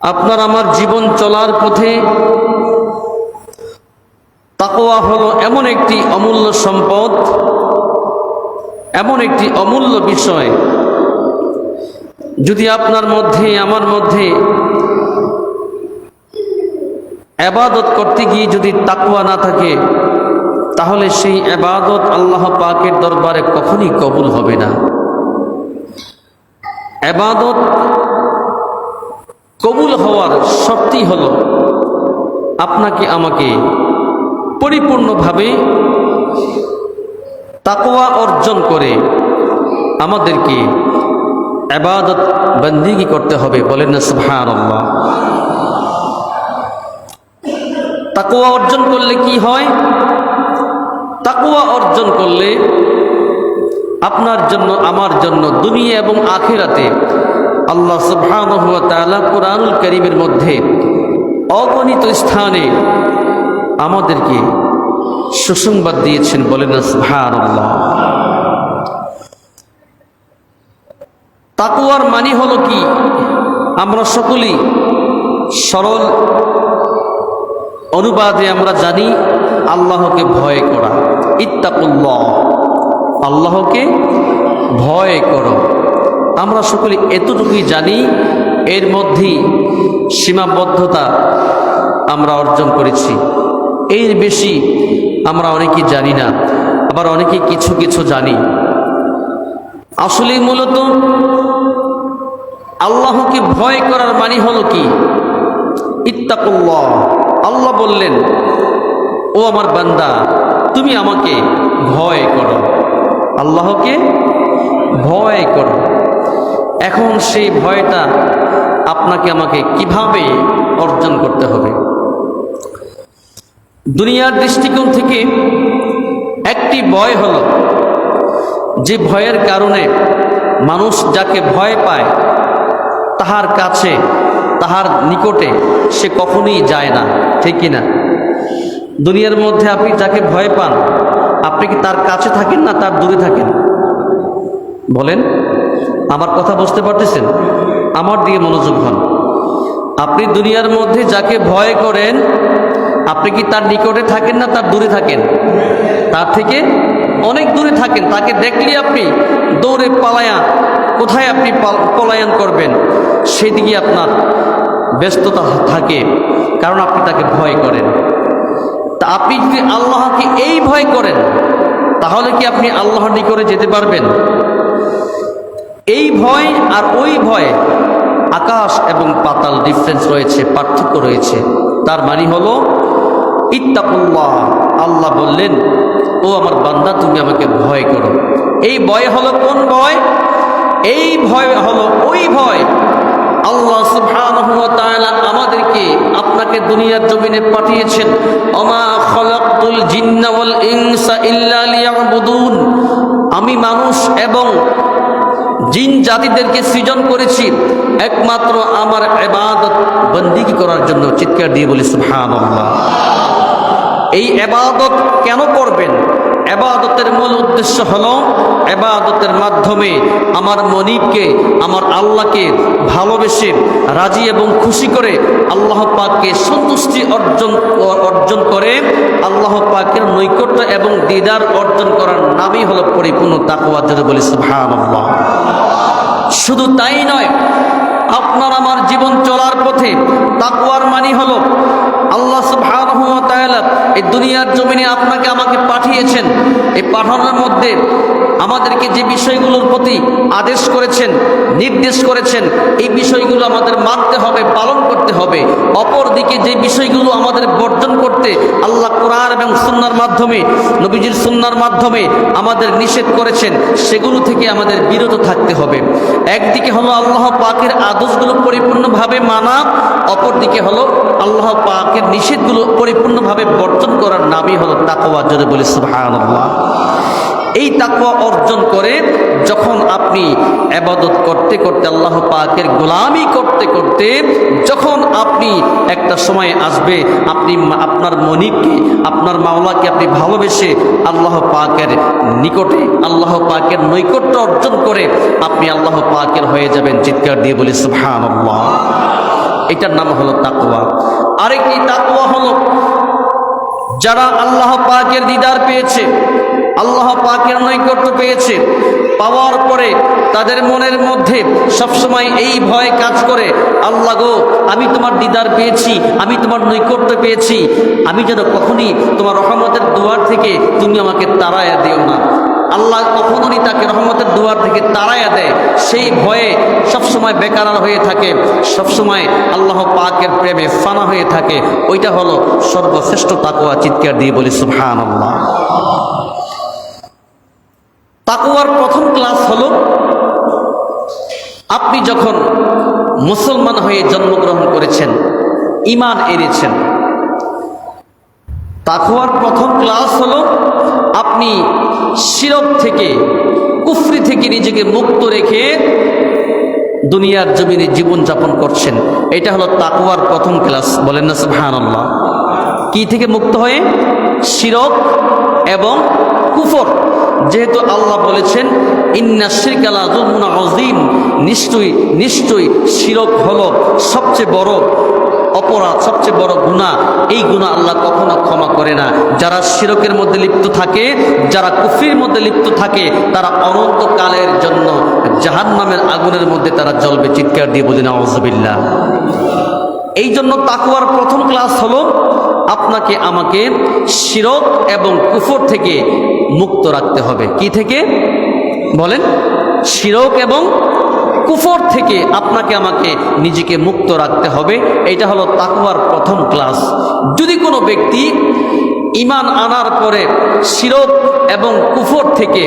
আপনার আমার জীবন চলার পথে তাকওয়া হলো এমন একটি অমূল্য সম্পদ, এমন একটি অমূল্য বিষয়। যদি আপনার মধ্যে আমার মধ্যে ইবাদত করতে গিয়ে যদি তাকওয়া না থাকে, তাহলে সেই ইবাদত আল্লাহ পাকের দরবারে কখনই কবুল হবে না। ইবাদত কবুল হওয়ার শর্তই হলো আপনাকে আমাকে পরিপূর্ণভাবে তাকওয়া অর্জন করে আমাদেরকে ইবাদত বন্দেগী করতে হবে। বলেন না সুবহানাল্লাহ। তাকওয়া অর্জন করলে কি হয়? তাকওয়া অর্জন করলে আপনার জন্য আমার জন্য দুনিয়া এবং আখিরাতে আল্লাহ সুবহানাহু ওয়া তাআলা কুরআনুল কারীমের মধ্যে অগণিত স্থানে আমাদেরকে সুসংবাদ দিয়েছেন। বলেন না সুবহানাল্লাহ। তাকওয়ার মানে হলো কি? আমরা সকলেই সরল অনুবাদে আমরা জানি আল্লাহকে ভয় করা। ইত্তাকুল্লাহ, আল্লাহকে ভয় করো। আমরা সকলে এতটুকুই জানি, এর মধ্যেই সীমাবদ্ধতা আমরা অর্জন করেছি। এর বেশি আমরা অনেকেই জানি না, আবার অনেকে কিছু কিছু জানি। আসলে মূলত আল্লাহকে ভয় করার মানে হলো কি? ইত্তাকুল্লাহ। আল্লাহ বললেন, ও আমার বান্দা, তুমি আমাকে ভয় করো, আল্লাহকে ভয় করো। এখন সেই ভয়টা আপনাকে আমাকে কিভাবে অর্জন করতে হবে? দুনিয়ার দৃষ্টিকোণ থেকে একটি ভয় হলো, যে ভয়ের কারণে মানুষ যাকে ভয় পায় তাহার কাছে, তাহার নিকটে সে কখনোই যায় না, ঠিক কিনা? দুনিয়ার মধ্যে আপনি যাকে ভয় পান, আপনি কি তার কাছে থাকেন না তার দূরে থাকেন? বলেন, আমার কথা বুঝতে পারতেছেন? আমার দিকে মনোযোগ হন। আপনি দুনিয়ার মধ্যে যাকে ভয় করেন, আপনি কি তার নিকটে থাকেন না তার দূরে থাকেন? তার থেকে অনেক দূরে থাকেন। তাকে দেখলে আপনি দৌড়ে পালায়া, কোথায় আপনি পলায়ন করবেন সেদিকে আপনার ব্যস্ততা থাকে, কারণ আপনি তাকে ভয় করেন। তা আপনি যদি আল্লাহকে এই ভয় করেন, তাহলে কি আপনি আল্লাহর নিকটে যেতে পারবেন? এই ভয় আর ওই ভয় আকাশ এবং পাতাল ডিফারেন্স রয়েছে, পার্থক্য রয়েছে। তার মানে হলো ইত্তাকুল্লাহ। আল্লাহ বললেন, ও আমার বান্দা, তুমি আমাকে ভয় করো। এই ভয় হলো কোন ভয়? এই ভয় হলো ওই ভয় আল্লাহ সুবহানাহু ওয়া তাআলা আমাদেরকে, আপনাকে দুনিয়ার জমিনে পাঠিয়েছেন। ওমা খালাকতুল জিন্না ওয়াল ইনসা ইল্লা লিয়াবুদুন। আমি মানুষ এবং জিন জাতিদেরকে সৃজন করেছি একমাত্র আমার ইবাদত বন্দেগী করার জন্য। চিৎকার দিয়ে বলি সুবহানাল্লাহ। এই ইবাদত কেন করবেন? ইবাদতের মূল উদ্দেশ্য হলো ইবাদতের মাধ্যমে আমার মনিবকে, আমার আল্লাহকে ভালোবেসে রাজি এবং খুশি করে আল্লাহ পাককে সন্তুষ্টি অর্জন করে আল্লাহ পাকের নৈকট্য এবং দিদার অর্জন করার নামই হলো পরিপূর্ণ তাকওয়া। যদি বলি সুবহানাল্লাহ। শুধু তাই নয়, আপনার আমার জীবন চলার পথে তাকওয়ার মানে হলো আল্লাহ সুবহানাহু ওয়া তাআলা এই দুনিয়ার জমিনে আপনাকে আমাকে পাঠিয়েছেন। এই পাঠানোর মধ্যে আমাদেরকে যে বিষয়গুলোর প্রতি আদেশ করেছেন, নির্দেশ করেছেন, এই বিষয়গুলো আমাদের মানতে হবে, পালন করতে হবে। অপরদিকে যে বিষয়গুলো আমাদের বর্জন করতে আল্লাহ কোরআন এবং সুন্নাহর মাধ্যমে, নবীজির সুন্নাহর মাধ্যমে আমাদের নিষেধ করেছেন, সেগুলো থেকে আমাদের বিরত থাকতে হবে। একদিকে হলো আল্লাহ পাকের আদেশগুলো পরিপূর্ণভাবে মানা, অপরদিকে হলো আল্লাহ পাকের নিষেধগুলো পরিপূর্ণভাবে বর্জন করার নামই হলো তাকওয়া। যদি বলি সুবহানাল্লাহ। এই তাকওয়া অর্জন করে যখন আপনি ইবাদত করতে করতে আল্লাহ পাকের গোলামি করতে করতে যখন আপনি একটা সময় আসবে আপনি আপনার মনিবকে আপনার মাওলাকে আপনি ভালোবেসে আল্লাহ পাকের নিকটে আল্লাহ পাকের নৈকট্য অর্জন করে আপনি আল্লাহ পাকের হয়ে যাবেন। চিৎকার দিয়ে বলি সুবহানাল্লাহ। এটার নাম হলো তাকওয়া। আরেকটি তাকওয়া হলো যারা আল্লাহ পাকের দিদার পেয়েছে, আল্লাহ পাকের নৈকট্য পেয়েছে, পাওয়ার পরে তাদের মনের মধ্যে সবসময় এই ভয় কাজ করে, আল্লাহ গো আমি তোমার দিদার পেয়েছি, আমি তোমার নৈকট্য পেয়েছি, আমি যেন কখনই তোমার রহমতের দুয়ার থেকে তুমি আমাকে তাড়াইয়া দিও না। আল্লাহ কখনোই তাকে রহমতের দুয়ার থেকে তাড়াইয়া দেয়, সেই ভয়ে সবসময় বেকার হয়ে থাকে, সবসময় আল্লাহ পাকের প্রেমে ফানা হয়ে থাকে। ওইটা হলো সর্বশ্রেষ্ঠ তাকওয়া। চিৎকার দিয়ে বলি সুবহানাল্লাহ। তাকওয়ার প্রথম ক্লাস হলো আপনি যখন মুসলমান হয়ে জন্মগ্রহণ করেছেন, ঈমান এনেছেন। তাকওয়ার প্রথম ক্লাস হলো আপনি শিরক থেকে কুফরি থেকে নিজেকে মুক্ত রেখে দুনিয়ার জমিনে জীবনযাপন করছেন। এটা হলো তাকওয়ার প্রথম ক্লাস। বলেন না সুবহানাল্লাহ। কি থেকে মুক্ত হয়ে? শিরক এবং কুফর। যেহেতু আল্লাহ বলেছেন ইন্না শিরকা লা যুলমুন আযীম, নিশ্চয়ই শিরক হলো সবচেয়ে বড় অপরাধ, সবচেয়ে বড় গুনাহ। এই গুনাহ আল্লাহ কখনো ক্ষমা করে না। যারা শিরকের মধ্যে লিপ্ত থাকে, যারা কুফরির মধ্যে লিপ্ত থাকে, তারা অনন্তকালের জন্য জাহান্নামের আগুনের মধ্যে তারা জ্বলবে। চিৎকার দিয়ে বলি নাউযুবিল্লাহ। এই জন্য তাকওয়ার প্রথম ক্লাস হলো আপনাকে আমাকে শিরক এবং কুফর থেকে মুক্ত রাখতে হবে। কি থেকে? বলেন। শিরক এবং কুফর থেকে আপনাকে আমাকে নিজেকে মুক্ত রাখতে হবে। এটা হলো তাকওয়ার প্রথম ক্লাস। যদি কোনো ব্যক্তি ঈমান আনার পরে শিরক এবং কুফর থেকে,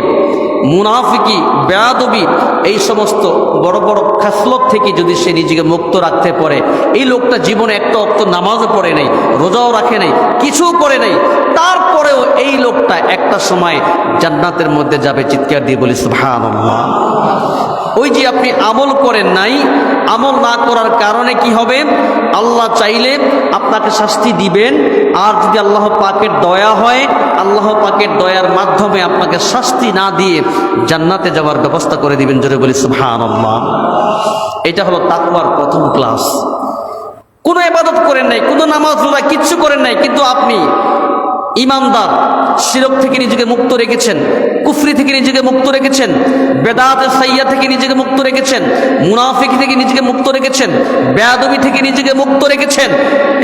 মুনাফিকি, বেয়াদবি, এই সমস্ত বড় বড় খাসলত থেকে যদি সে নিজেকে মুক্ত রাখতে পারে, এই লোকটা জীবনে একটা অক্ত নামাজও পড়ে নাই, রোজাও রাখে নাই, কিছু করে নাই, তারপরেও এই লোকটা একটা সময় জান্নাতের মধ্যে যাবে। চিৎকার দিয়ে বলি সুবহানাল্লাহ। ওই যে আপনি আমল করেন নাই, আমল না করার কারণে কি হবে? আল্লাহ চাইলে আপনাকে শাস্তি দিবেন, আর যদি আল্লাহ পাকের দয়া হয়, আল্লাহ পাকের দয়ার মাধ্যমে আপনাকে শাস্তি না দিয়ে জান্নাতে যাওয়ার ব্যবস্থা করে দিবেন। জোরে বলি সুবহানাল্লাহ। এটা হলো তাকওয়ার প্রথম ক্লাস। কোনো ইবাদত করেন নাই, কোনো নামাজ রোজা কিচ্ছু করেন নাই, কিন্তু আপনি ঈমানদার, শিরক থেকে নিজেকে মুক্ত রেখেছেন, কুফরি থেকে নিজেকে মুক্ত রেখেছেন, বেদাত সাইয়্যা থেকে নিজেকে মুক্ত রেখেছেন, মুনাফিক থেকে নিজেকে মুক্ত রেখেছেন, বেয়াদবি থেকে নিজেকে মুক্ত রেখেছেন।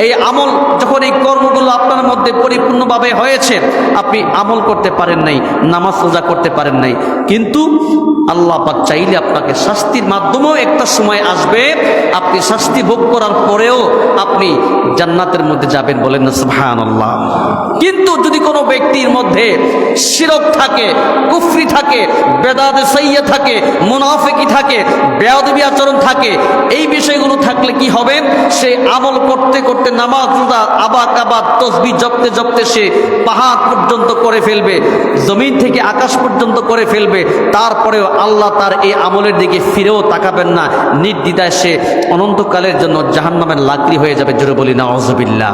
এই আমল যখন এই কর্মগুলো আপনার মধ্যে পরিপূর্ণভাবে হয়েছে, আপনি আমল করতে পারেন নাই, নামাজ রোজা করতে পারেন নাই, কিন্তু আল্লাহ পাক চাইলে আপনাকে শাস্তির মাধ্যমেও একটা সময় আসবে, আপনি শাস্তি ভোগ করার পরেও আপনি জান্নাতের মধ্যে যাবেন। বলেন না সুবহানাল্লাহ। কিন্তু যদি কোনো ব্যক্তির মধ্যে শিরক থাকে, কুফরি থাকে, বেদাত সাইয়্যা থাকে, মুনাফিকি থাকে, বেয়াদবি আচরণ থাকে, এই বিষয়গুলো থাকলে কি হবে? সে আমল করতে করতে, নামাজ রোজা আবাদ তসবিহ জপতে জপতে সে পাহাড় পর্যন্ত করে ফেলবে, জমিন থেকে আকাশ পর্যন্ত করে ফেলবে, তারপরেও আল্লাহ তার এই আমলের দিকে ফিরেও তাকাবেন না, নির্দ্বিধায় সে অনন্তকালের জন্য জাহান্নামের লাকড়ি হয়ে যাবে। জোরে বলি নাউযুবিল্লাহ।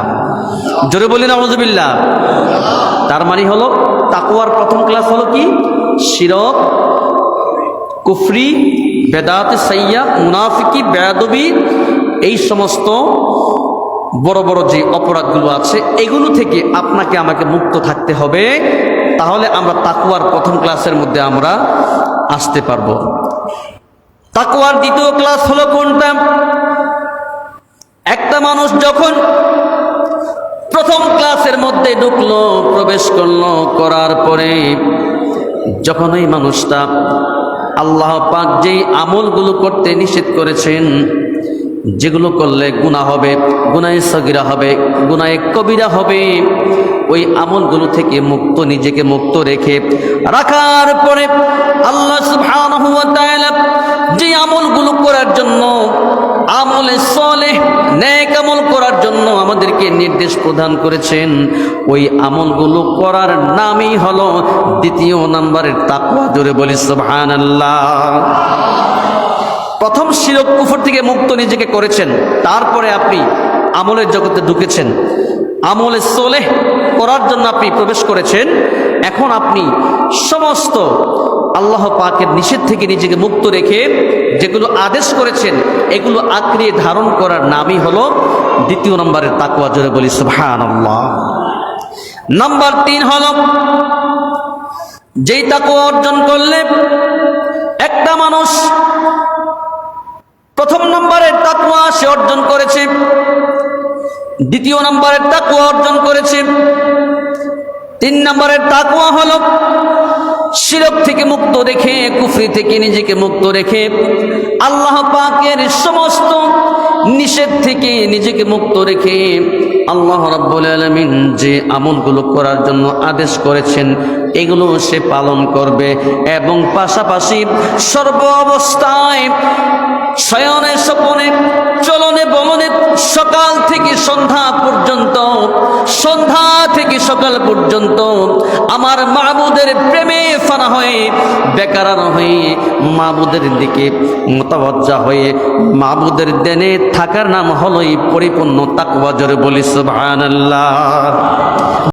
জোরে বলি নাউযুবিল্লাহ। তার মানে হলো তাকওয়ার প্রথম ক্লাস হলো কি? শিরক, কুফরি, বেদাত সাইয়্যা, মুনাফিকি, বেয়াদবি, এই সমস্ত বড় বড় যে অপরাধগুলো আছে, এগুলো থেকে আপনাকে আমাকে মুক্ত থাকতে হবে। তাহলে আমরা তাকওয়ার প্রথম ক্লাসের মধ্যে আমরা আসতে পারবো। তাকওয়ার দ্বিতীয় ক্লাস হলো কোনটা? একটা মানুষ যখন প্রথম ক্লাসের মধ্যে ঢুকলো, প্রবেশ করলো, করার পরে যখন ওই মানুষটা আল্লাহ পাক যেই আমলগুলো করতে নিষেধ করেছেন, যেগুলো করলে গুনাহ হবে, গুনাহে সগীরা হবে, গুনাহে কবিরা হবে, ওই আমলগুলো থেকে মুক্ত, নিজেকে মুক্ত রেখে রাখার পরে আল্লাহ সুবহানাহু ওয়া তাআলা যে আমলগুলো করার জন্য আমলে সালেহ, নেক আমল করার জন্য আমাদেরকে নির্দেশ প্রদান করেছেন। ওই আমলগুলো করার নামই হলো দ্বিতীয় নাম্বারের তাকওয়া। জোরে বলি সুবহানাল্লাহ। প্রথম শিরক কুফর থেকে মুক্ত নিজেকে করেছেন, তারপরে আপনি আমলের জগতে ঢুকেছেন, আমলে সোলেহ করার জন্য আপনি প্রবেশ করেছেন। এখন আপনি সমস্ত আল্লাহ পাকের নিষেধ থেকে নিজেকে মুক্ত রেখে যেগুলো আদেশ করেছেন এগুলো আঁকড়ে ধারণ করার নামই হলো দ্বিতীয় নম্বরের তাকওয়া। জোরে বলি সুবহানাল্লাহ। নাম্বার 3 হলো যেই তাকওয়া অর্জন করলে একটা মানুষ প্রথম নম্বরের তাকওয়া সে অর্জন করেছে, দ্বিতীয় নম্বরের তাকওয়া অর্জন করেছে, 3 নম্বরের তাকওয়া হলো শিরক থেকে মুক্ত রেখে, কুফরি থেকে নিজেকে মুক্ত রেখে, আল্লাহ পাকের সমস্ত নিষেধ থেকে নিজেকে মুক্ত রেখে আল্লাহ রাব্বুল আলামিন যে আমলগুলো করার জন্য আদেশ করেছেন এগুলো সে পালন করবে। এবং পাশাপাশি সর্ব অবস্থায় শয়নে স্বপনে চলনে বলনে সকাল থেকে সন্ধ্যা পর্যন্ত, সন্ধ্যা থেকে সকাল পর্যন্ত আমার মাবুদের প্রেমে ফানা হয়ে, বেকারানো হয়ে, মাবুদের দিকে মুতাওয়াজ্জা হয়ে মাবুদের দেনে থাকার নাম হলোই পরিপূর্ণ তাকওয়া। জোরে বলি সুবহানাল্লাহ।